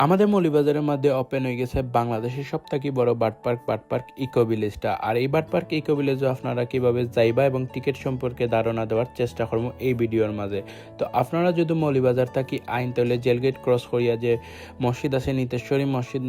আমাদের মৌলভীবাজারের মধ্যে ওপেন হয়ে গেছে বাংলাদেশের সবথেকে বড় বার্ড পার্ক ইকো ভিলেজটা। আর এই বার্ড পার্ক ইকো ভিলেজে আপনারা কিভাবে যাইবা এবং টিকিট সম্পর্কে ধারণা দেওয়ার চেষ্টা করবো এই ভিডিওর মাঝে। তো আপনারা যদি মৌলভীবাজার থাকি আইন তাহলে জেলগেট ক্রস করিয়া যে মসজিদ আছে নিতেশ্বরী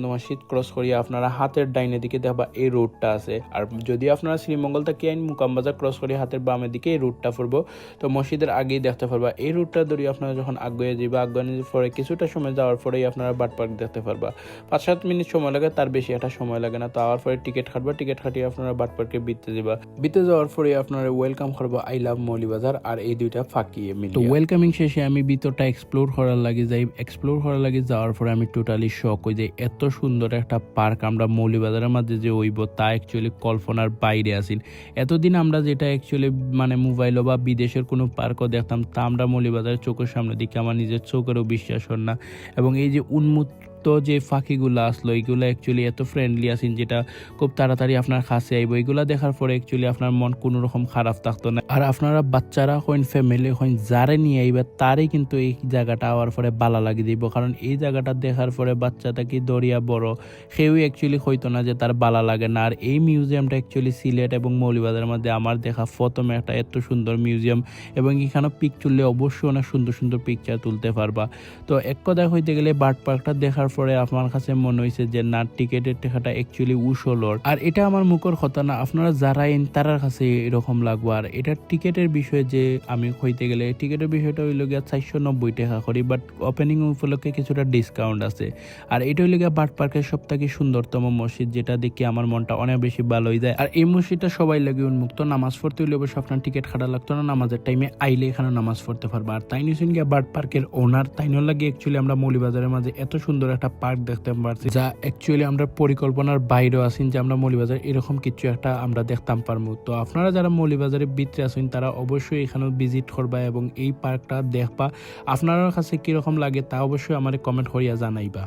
মসজিদ ক্রস করিয়া আপনারা হাতের ডাইনের দিকে দেখবা এই রোডটা আছে। আর যদি আপনারা শ্রীমঙ্গল থাকি আইন মুকামবাজার ক্রস করিয়া হাতের বামের দিকে এই রুটটা ফুরবো, তো মসজিদের আগেই দেখতে পারবা। এই রুটটা ধরিয়ে আপনারা যখন আগুয়ে যাবা, আগুয়ানোর পরে কিছুটা সময় যাওয়ার পরেই আপনারা বার্ড পার্ক দেখতে পারবা। 5-7 মিনিট সময় লাগে, তার বেশি একটা সময় লাগে না। তো আওয়ার পরে টিকিট কাটবা, টিকিট কাটিয়ে আপনারা বার্ড পার্কে বিতে যাবা। বিতে যাওয়ার পরে আপনারা ওয়েলকাম করবো আই লাভ মৌলভীবাজার আর এই দুইটা ফাঁকিয়ে মিলে। তো ওয়েলকামিং শেষে আমি ভিতরটা এক্সপ্লোর করার লাগে যাওয়ার পরে আমি টোটালি শক হয়ে যাই। এত সুন্দর একটা পার্ক আমরা মৌলভীবাজারের মধ্যে যে হইব তা অ্যাকচুয়ালি কল্পনার বাইরে আসিল। এতদিন আমরা যেটা অ্যাকচুয়ালি মানে মোবাইলও বা বিদেশের কোনো পার্কও দেখতাম, তা আমরা মৌলভীবাজারের চোখের সামনে দিকে আমার নিজের চোখেরও বিশ্বাস হয় না। এবং এই যে উন্মুক্ত যে ফাঁকিগুলো আসলো, এইগুলো অ্যাকচুয়ালি এত ফ্রেন্ডলি আছেন যেটা খুব তাড়াতাড়ি আপনার কাছে আইব। এইগুলো দেখার পরে অ্যাকচুয়ালি আপনার মন কোনো রকম খারাপ থাকতো না। আর আপনারা বাচ্চারা হইন, ফ্যামিলি হইন, যারে নিয়ে আইবা তারই কিন্তু এই জায়গাটা আওয়ার পরে ভালো লাগে দিব। কারণ এই জায়গাটা দেখার পরে বাচ্চাটা কি দরিয়া বড় সেও অ্যাকচুয়ালি হইতো না যে তার ভালো লাগে না। আর এই মিউজিয়ামটা অ্যাকচুয়ালি সিলেট এবং মৌলভীবাজারের মধ্যে আমার দেখা প্রথমে একটা এত সুন্দর মিউজিয়াম, এবং এখানে পিক তুললে অবশ্যই অনেক সুন্দর সুন্দর পিকচার তুলতে পারবা। তো এক কথা হইতে গেলে বার্ড পার্কটা দেখার পরে আমার কাছে মনে হয়েছে যে না, টিকেটের টাকাটা অ্যাকচুয়ালি উসলর। আর এটা আমার মুখের কথা না, আপনারা যারা এন তারার কাছে এরকম লাগবো। আর এটার টিকেটের বিষয়ে যে আমি হইতে গেলে টিকেটের বিষয়টা হইল গিয়া 490 টাকা করি, বাট ওপেনিং উপলক্ষে কিছুটা ডিসকাউন্ট আছে। আর এটা হইল গিয়া বার্ড পার্কের সবথেকে সুন্দরতম মসজিদ, যেটা দেখে আমার মনটা অনেক বেশি ভালো হয়ে যায়। আর এই মসজিদটা সবাই লাগে উন্মুক্ত, নামাজ পড়তে হইলে অবশ্য আপনার টিকিট কাটা লাগতো না, নামাজের টাইমে আইলে এখানে নামাজ পড়তে পারবা। আর তাই নিয়েছেন গিয়া বার্ড পার্কের ওনার, তাই লাগে অ্যাকচুয়ালি আমরা মৌলভীবাজারের মাঝে এত সুন্দর একটা পার্ক দেখতে পারছি, যা অ্যাকচুয়ালি আমরা পরিকল্পনার বাইরেও আছেন যে আমরা মৌলভীবাজার এরকম কিছু একটা আমরা দেখতাম পারবো। তো আপনারা যারা মৌলভীবাজারের ভিতরে আছেন তারা অবশ্যই এখানে ভিজিট করবা এবং এই পার্কটা দেখবা। আপনার কাছে কিরকম লাগে তা অবশ্যই আমার কমেন্ট করিয়া জানাইবা।